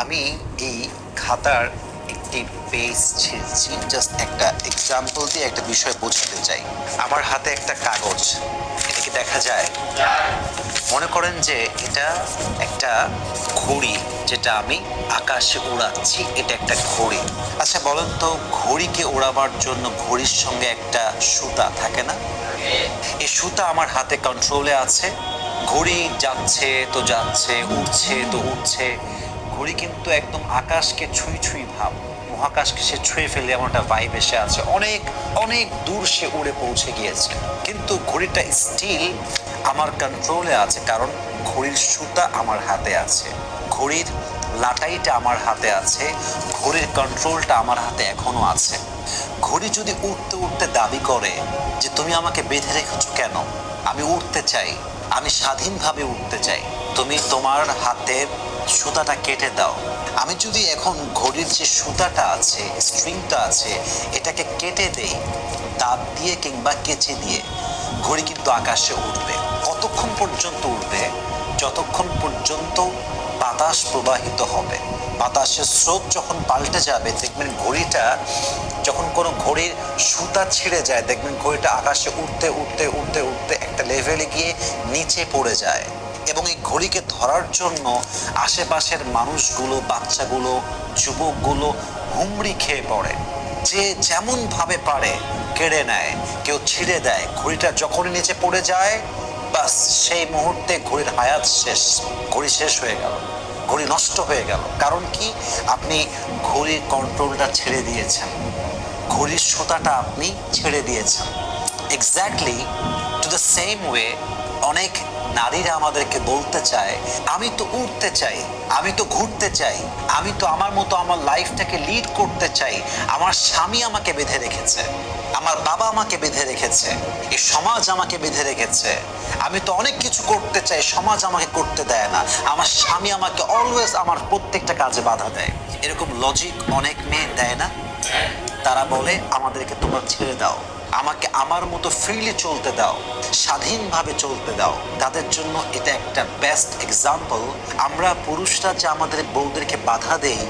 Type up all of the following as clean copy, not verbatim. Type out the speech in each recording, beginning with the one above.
আমি এই খাতার একটি পেজ ছিঁড়ছি, জাস্ট একটা এক্সাম্পল দিয়ে একটা বিষয় বোঝাতে চাই। আমার হাতে একটা কাগজ, এটা কি দেখা যায়? মনে করেন যে এটা একটা ঘড়ি, যেটা আমি আকাশে উড়াচ্ছি, এটা একটা ঘড়ি। আচ্ছা বলেন তো, ঘড়িকে ওড়াবার জন্য ঘড়ির সঙ্গে একটা সুতা থাকে না? এই সুতা আমার হাতে কন্ট্রোলে আছে। ঘড়ি যাচ্ছে তো যাচ্ছে, উড়ছে তো উড়ছে। ঘড়ি কিন্তু একদম আকাশকে ছুঁই ছুঁই ভাব, মহাকাশকে সে ছুঁয়ে ফেলে এমন একটা ভাইব এসে আছে। অনেক অনেক দূর সে উড়ে পৌঁছে গিয়েছে, কিন্তু ঘড়িটা স্টিল আমার কন্ট্রোলে আছে, কারণ ঘড়ির সুতা আমার হাতে আছে, ঘড়ির লাটাইটা আমার হাতে আছে, ঘড়ির কন্ট্রোলটা আমার হাতে এখনো আছে। ঘড়ি যদি উঠতে উঠতে দাবি করে যে তুমি আমাকে বেঁধে রেখেছো কেন, আমি উঠতে চাই, আমি স্বাধীনভাবে উঠতে চাই, তুমি তোমার হাতের সুতাটা কেটে দাও। আমি যদি এখন ঘড়ির যে সুতাটা আছে, স্ট্রিংটা আছে, এটাকে কেটে দেই দাঁত দিয়ে কিংবা কেচে দিয়ে, ঘড়ি কিন্তু আকাশে উঠবে। কতক্ষণ পর্যন্ত উঠবে? যতক্ষণ পর্যন্ত বাতাস প্রবাহিত হবে। বাতাসের স্রোত যখন পাল্টে যাবে, দেখবেন ঘড়িটা, যখন কোনো ঘড়ির সুতা ছিঁড়ে যায়, দেখবেন ঘড়িটা আকাশে উঠতে উঠতে উঠতে উঠতে একটা লেভেলে গিয়ে নিচে পড়ে যায়। এবং এই ঘড়িকে ধরার জন্য আশেপাশের মানুষগুলো, বাচ্চাগুলো, যুবকগুলো হুমড়ি খেয়ে পড়ে। যে যেমন ভাবে পারে কেড়ে নেয়, কেউ ছিঁড়ে দেয়। ঘড়িটা যখনই নিচে পড়ে যায়, বাস সেই মুহূর্তে ঘড়ির হায়াত শেষ, ঘড়ি শেষ হয়ে গেল, ঘড়ি নষ্ট হয়ে গেল। কারণ কি? আপনি ঘড়ির কন্ট্রোলটা ছেড়ে দিয়েছেন, ঘড়ির সুতাটা আপনি ছেড়ে দিয়েছেন। Exactly to the same way অনেক নারীরা আমাদেরকে বলতে চায়, আমি তো উঠতে চাই, আমি তো ঘুরতে চাই, আমি তো আমার মতো আমার লাইফটাকে লিড করতে চাই, আমার স্বামী আমাকে বেঁধে রেখেছে, আমার বাবা আমাকে বেঁধে রেখেছে, এই সমাজ আমাকে বেঁধে রেখেছে, আমি তো অনেক কিছু করতে চাই, সমাজ আমাকে করতে দেয় না, আমার স্বামী আমাকে অলওয়েজ আমার প্রত্যেকটা কাজে বাধা দেয়। এরকম লজিক অনেক মেয়ে দেয় না? তারা বলে আমাদেরকে তোমরা ছেড়ে দাও, আমাকে আমার মতো ফ্রিলি চলতে দাও, স্বাধীনভাবে চলতে দাও। তাদের জন্য এটা একটা বেস্ট এক্সাম্পল। আমরা পুরুষরা যে আমাদের বউদেরকে বাধা দেই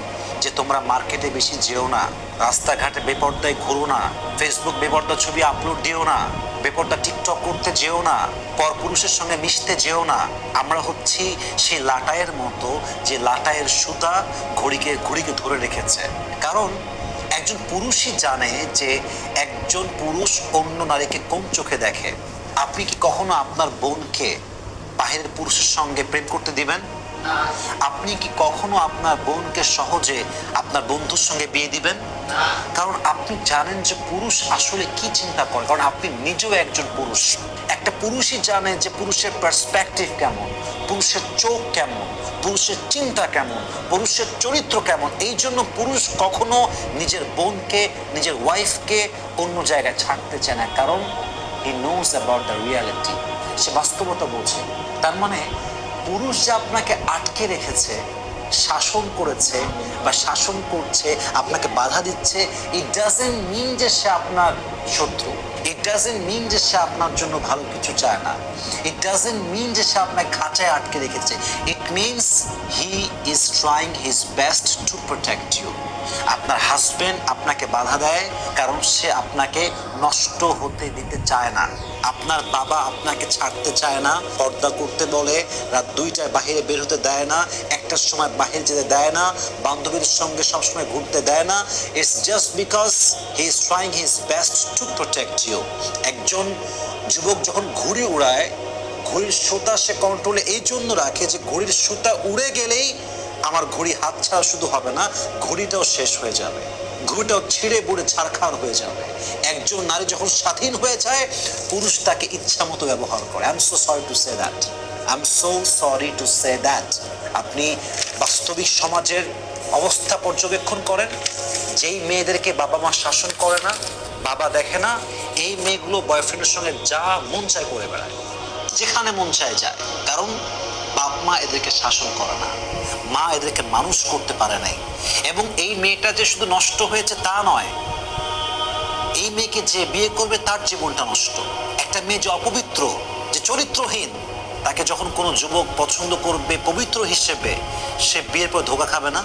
যে তোমরা মার্কেটে বেশি যেও না, রাস্তাঘাটে বেপর্দায় ঘুরো না, ফেসবুক বেপর্দা ছবি আপলোড দিও না, বেপর্দা টিকটক করতে যেও না, পরপুরুষের সঙ্গে মিশতে যেও না। আমরা হচ্ছি সেই লাটাইয়ের মতো, যে লাটাইয়ের সুতা ঘড়িকে ধরে রেখেছে। কারণ একজন পুরুষই জানে যে একজন পুরুষ অন্য নারীকে কোন চোখে দেখে। আপনি কি কখনো আপনার বোনকে বাহিরের পুরুষের সঙ্গে প্রেম করতে দিবেন? আপনি কি কখনো আপনার বোনকে সহজে আপনার বন্ধুর সঙ্গে বিয়ে দিবেন? কারণ আপনি জানেন যে পুরুষ আসলে কি চিন্তা করে, কারণ আপনি নিজেও একজন পুরুষ। একটা পুরুষই জানে যে পুরুষের পার্সপেক্টিভ কেমন, পুরুষের চোখ কেমন, পুরুষের চিন্তা কেমন, পুরুষের চরিত্র কেমন। এই জন্য পুরুষ কখনো নিজের বোনকে, নিজের ওয়াইফকে অন্য জায়গায় ছাড়তে চায় না, কারণ he knows about the reality. সে বাস্তবতা বোঝে। তার মানে পুরুষ যে আপনাকে আটকে রেখেছে, শাসন করেছে বা শাসন করছে, আপনাকে বাধা দিচ্ছে, ইট ডাজন্ট মিন যে সে আপনার শত্রু, ইট ডাজন্ট মিন যে সে আপনার জন্য ভালো কিছু চায় না, ইট ডাজন্ট মিন যে সে আপনাকে খাঁচায় আটকে রেখেছে। It means he is trying his best to protect you. আপনার হাজবেন্ড আপনাকে বাধা দেয় কারণ সে আপনাকে নষ্ট হতে দিতে চায় না। আপনার বাবা আপনাকে ছাড়তে চায় না, পর্দা করতে বলে, রাত 2টায় বাহিরে বের হতে দেয় না, 1টার সময় বাহিরে যেতে দেয় না, বান্ধবীর সঙ্গে সবসময় ঘুরতে দেয় না। It's just because he is trying his best to protect you. একজন যুবক যখন ঘুড়ি উড়ায়, ঘড়ির সুতা সে কন্ট্রোলে এই জন্য রাখে যে ঘড়ির সুতা উড়ে গেলেই আমার ঘড়ি হাত ছাড়া শুধু হবে না, ঘড়িটাও শেষ হয়ে যাবে, ঘড়িটাও ছিঁড়ে বুড়ে ছারখার হয়ে যাবে। একজন নারী যখন স্বাধীন হয়ে যায়, পুরুষ তাকে ইচ্ছা মতো ব্যবহার করে। I am so sorry to say that, I am so sorry to say that. আপনি বাস্তবিক সমাজের অবস্থা পর্যবেক্ষণ করেন, যেই মেয়েদেরকে বাবা মা শাসন করে না, বাবা দেখে না, এই মেয়েগুলো বয়ফ্রেন্ডের সঙ্গে যা মন চায় করে বেড়ায়, যেখানে মন চায় যায়। কারণ বাপ মা এদেরকে শাসন করে না, মা এদেরকে মানুষ করতে পারে নাই। এবং এই মেয়েটা যে শুধু নষ্ট হয়েছে তা নয়, এই মেয়েকে যে বিয়ে করবে তার জীবনটা নষ্ট। একটা মেয়ে যে অপবিত্র, যে চরিত্রহীন, তাকে যখন কোনো যুবক পছন্দ করবে পবিত্র হিসেবে, সে বিয়ের পর ধোঁকা খাবে না?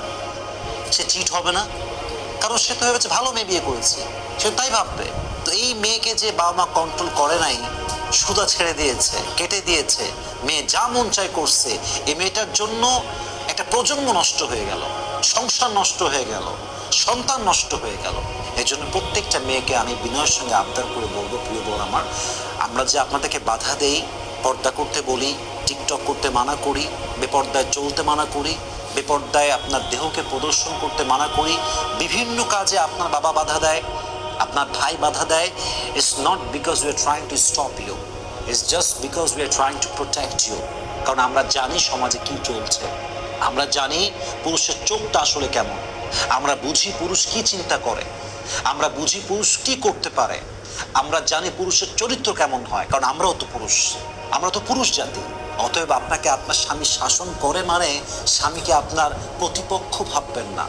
সে চিট হবে না? কারণ সে তো ভেবেছে ভালো মেয়ে বিয়ে করেছি, সে তাই ভাববে। তো এই মেয়েকে যে বাবা মা কন্ট্রোল করে নাই, সুদা ছেড়ে দিয়েছে, কেটে দিয়েছে, মেয়ে যা মন চাই করছে, এই মেয়েটার জন্য একটা প্রজন্ম নষ্ট হয়ে গেল, সংসার নষ্ট হয়ে গেল, সন্তান নষ্ট হয়ে গেল। এই জন্য প্রত্যেকটা মেয়েকে আমি বিনয়ের সঙ্গে আবদার করে বলবো, প্রিয় বোন আমার, আমরা যে আপনাদেরকে বাধা দেই, পর্দা করতে বলি, টিকটক করতে মানা করি, বেপর্দায় চলতে মানা করি, বেপর্দায় আপনার দেহকে প্রদর্শন করতে মানা করি, বিভিন্ন কাজে আপনার বাবা বাধা দেয়, আপনার ভাই বাধা দেয়, it's not because we are trying to stop you, it's just because we are trying to protect you. কারণ আমরা জানি সমাজে কি চলছে, আমরা জানি পুরুষের চোখটা আসলে কেমন, আমরা বুঝি পুরুষ কি চিন্তা করে, আমরা বুঝি পুরুষ কি করতে পারে, আমরা জানি পুরুষের চরিত্র কেমন হয়, কারণ আমরাও তো পুরুষ, আমরা তো পুরুষ জাতি। অতএব আপনাকে আপনার স্বামী শাসন করে মানে স্বামীকে আপনার প্রতিপক্ষ ভাববেন না।